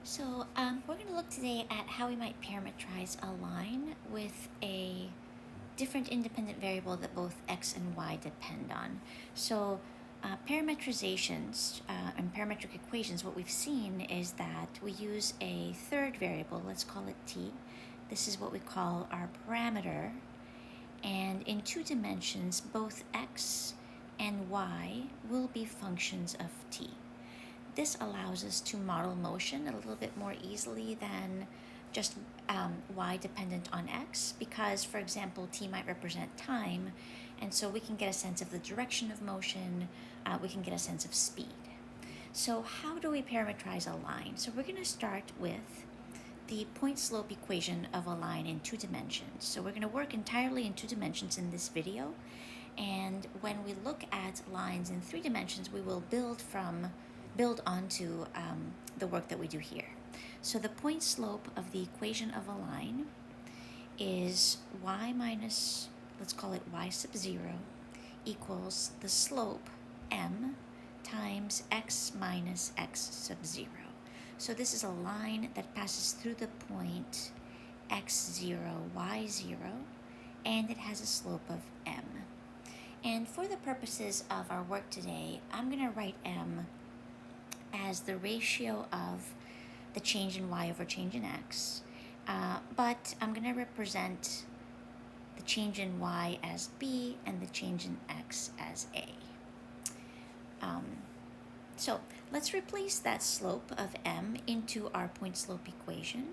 We're going to look today at how we might parametrize a line with a different independent variable that both x and y depend on. Parametrizations and parametric equations, what we've seen is that we use a third variable, let's call it t. This is what we call our parameter. And in two dimensions, both x and y will be functions of t. This allows us to model motion a little bit more easily than just y dependent on x, because, for example, t might represent time, and so we can get a sense of the direction of motion, we can get a sense of speed. So how do we parametrize a line? So we're going to start with the point-slope equation of a line in two dimensions. So we're going to work entirely in two dimensions in this video, and when we look at lines in three dimensions, we will build onto the work that we do here. So the point slope of the equation of a line is y minus, let's call it y sub 0, equals the slope m times x minus x sub 0. So this is a line that passes through the point x0, y0, and it has a slope of m. And for the purposes of our work today, I'm going to write m as the ratio of the change in y over change in x, but I'm going to represent the change in y as b and the change in x as a. So let's replace that slope of m into our point slope equation.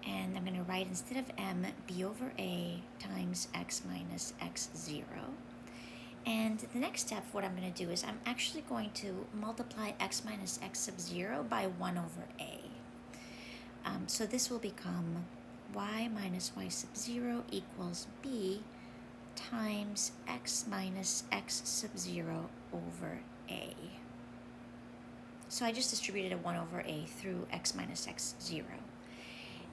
And I'm going to write, instead of m, b over a times x minus x0. And the next step, what I'm going to do is I'm actually going to multiply x minus x sub 0 by 1 over a. So this will become y minus y sub 0 equals b times x minus x sub 0 over a. So I just distributed a 1 over a through x minus x 0.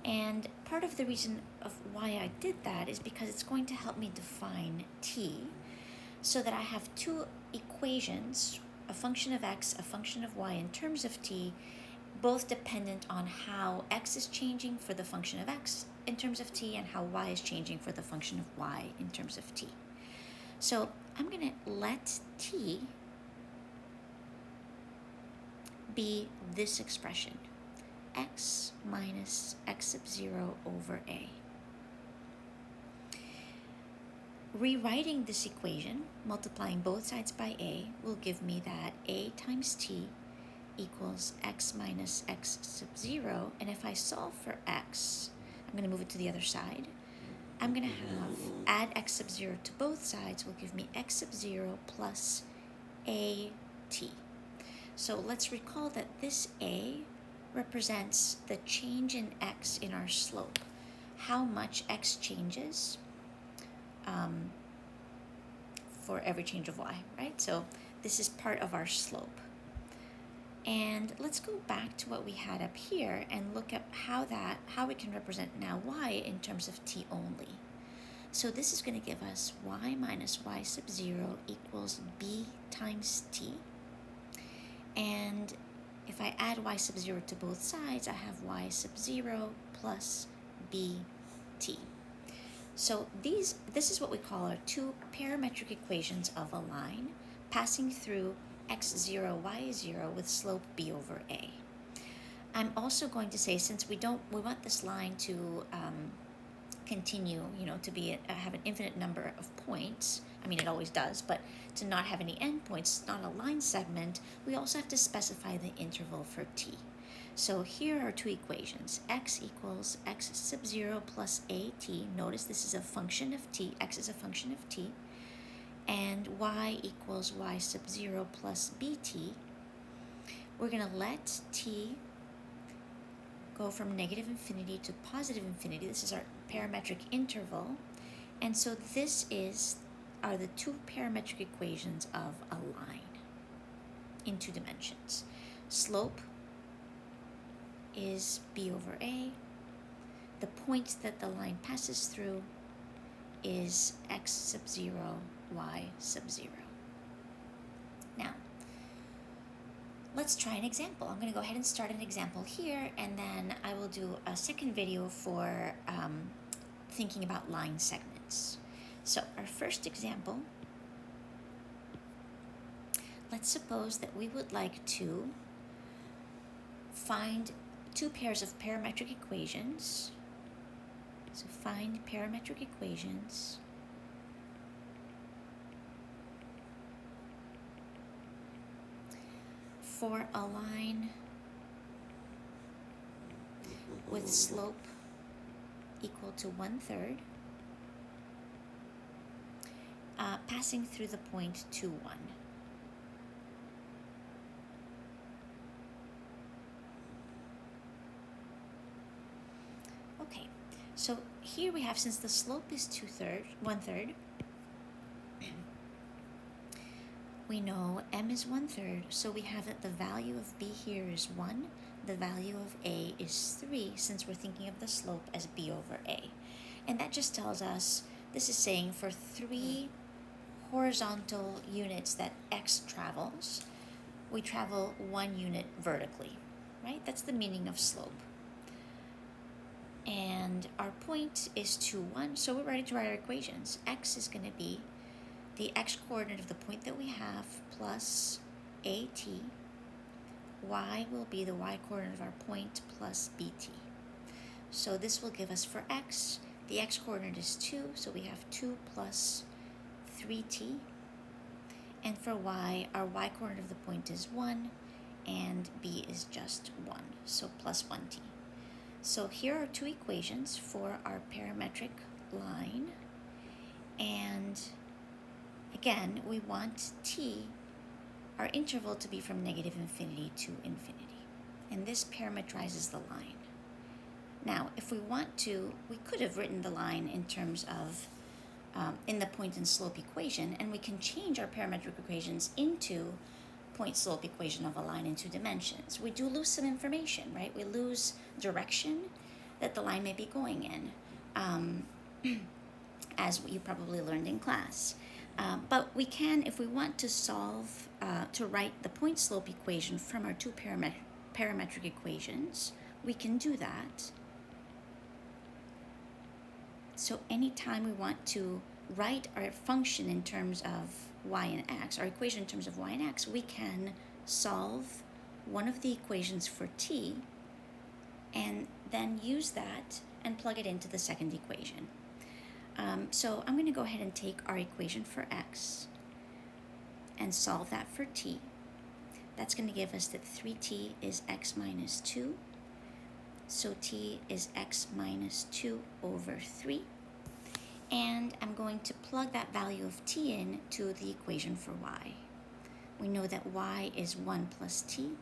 And part of the reason of why I did that is because it's going to help me define t, so that I have two equations, a function of x, a function of y in terms of t, both dependent on how x is changing for the function of x in terms of t and how y is changing for the function of y in terms of t. So I'm going to let t be this expression, x minus x sub 0 over a. Rewriting this equation, multiplying both sides by a, will give me that a times t equals x minus x sub 0. And if I solve for x, I'm going to move it to the other side. I'm going to have add x sub 0 to both sides will give me x sub 0 plus a t. So let's recall that this a represents the change in x in our slope, how much x changes for every change of y, right? So this is part of our slope. And let's go back to what we had up here and look at how we can represent now y in terms of t only. So this is going to give us y minus y sub 0 equals b times t. And if I add y sub 0 to both sides, I have y sub 0 plus bt. So this is what we call our two parametric equations of a line passing through x0, y0 with slope b over a. I'm also going to say, since we want this line to continue, to have an infinite number of points. I mean, it always does, but to not have any endpoints, not a line segment, we also have to specify the interval for t. So here are two equations. X equals x sub 0 plus at. Notice this is a function of t. X is a function of t. And y equals y sub 0 plus bt. We're going to let t go from negative infinity to positive infinity. This is our parametric interval. And so this are the two parametric equations of a line in two dimensions. Slope is b over a. The point that the line passes through is x sub 0, y sub 0. Now, let's try an example. I'm going to go ahead and start an example here, and then I will do a second video for thinking about line segments. So our first example, let's suppose that we would like to find two pairs of parametric equations. So find parametric equations for a line with slope equal to 1/3, passing through the point 2, 1. Okay, so here we have, since the slope is 1/3, we know m is 1/3, so we have that the value of b here is 1, the value of a is 3, since we're thinking of the slope as b over a. And that just tells us, this is saying for 3 horizontal units that x travels, we travel 1 unit vertically, right? That's the meaning of slope. And our point is 2, 1, so we're ready to write our equations. X is going to be the x-coordinate of the point that we have plus at. Y will be the y-coordinate of our point plus bt. So this will give us, for x, the x-coordinate is 2, so we have 2 plus 3t. And for y, our y-coordinate of the point is 1, and b is just 1, so plus 1t. So here are two equations for our parametric line, and again, we want t, our interval, to be from -infinity to infinity. And this parametrizes the line. Now, if we want to, we could have written the line in terms of, in the point and slope equation, and we can change our parametric equations into point slope equation of a line in 2 dimensions. We do lose some information, right? We lose direction that the line may be going in, as you probably learned in class. But we can, if we want to solve, to write the point slope equation from our 2 parametric equations, we can do that. So anytime we want to write our function in terms of y and x, our equation in terms of y and x, we can solve one of the equations for t and then use that and plug it into the second equation. So I'm going to go ahead and take our equation for x and solve that for t. That's going to give us that 3t is x minus 2. So t is x minus 2 over 3. And I'm going to plug that value of t in to the equation for y. We know that y is 1 plus t.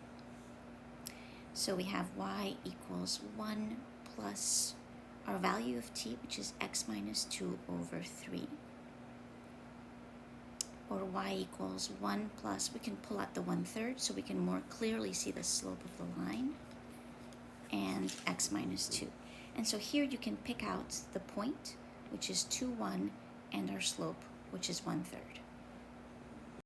So we have y equals 1 plus our value of t, which is x minus 2 over 3. Or y equals 1 plus, we can pull out the 1/3 so we can more clearly see the slope of the line, and x minus 2. And so here you can pick out the point, which is 2, 1, and our slope, which is 1/3.